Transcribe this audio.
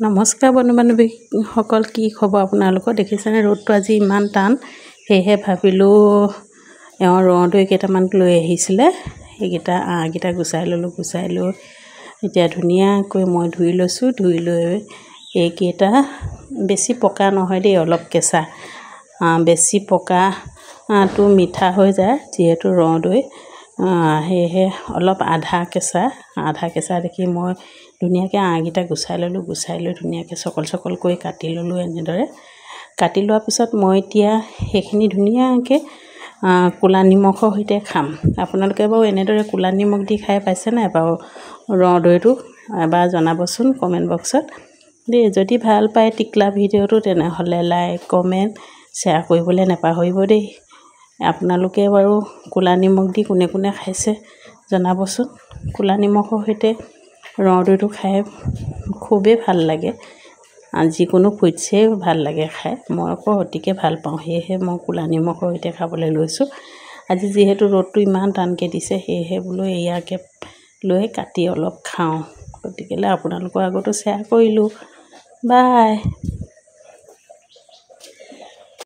নমস্কাৰ বন্ধু বান্ধৱীসকল, কি খবৰ আপোনালোকৰ? দেখিছেনে ৰ'দটো আজি ইমান টান, সেয়েহে ভাবিলোঁ এওঁ ৰহদৈ কেইটামান লৈ আহিছিলে, সেইকেইটা আঁহকেইটা গুচাই ল'লোঁ। গুচাই লৈ এতিয়া ধুনীয়াকৈ মই ধুই লৈছোঁ। ধুই লৈ এইকেইটা বেছি পকা নহয় দেই, অলপ কেঁচা। বেছি পকাটো মিঠা হৈ যায় যিহেতু ৰহদৈ, সেয়েহে অলপ আধা কেঁচা দেখি মই ধুনীয়াকৈ আঁহকেইটা গুচাই ল'লোঁ। গুচাই লৈ ধুনীয়াকৈ চকল কৰি কাটি ল'লোঁ। এনেদৰে কাটি লোৱাৰ পিছত মই এতিয়া সেইখিনি ধুনীয়াকৈ ক'লা নিমখৰ সৈতে খাম। আপোনালোকে বাৰু এনেদৰে ক'লা নিমখ দি খাই পাইছে নাই বাৰু ৰহদৈটো? এবাৰ জনাবচোন কমেণ্ট বক্সত দেই। যদি ভাল পায় টিকলা ভিডিঅ'টো, তেনেহ'লে লাইক কমেণ্ট শ্বেয়াৰ কৰিবলৈ নাপাহৰিব দেই। আপোনালোকে বাৰু ক'লা নিমখ দি কোনে কোনে খাইছে জনাবচোন। ক'লা নিমখৰ সৈতে ৰহদৈটো খাই খুবেই ভাল লাগে, যিকোনো ফুডছেই ভাল লাগে খাই। মই আকৌ অতিকৈ ভাল পাওঁ, সেয়েহে মই ক'লা নিমখৰ সৈতে খাবলৈ লৈছোঁ। আজি যিহেতু ৰ'দটো ইমান টানকৈ দিছে, সেয়েহে বোলো এয়াকে লৈ কাটি অলপ খাওঁ। গতিকেলৈ আপোনালোকৰ আগতো শ্বেয়াৰ কৰিলোঁ। বাই।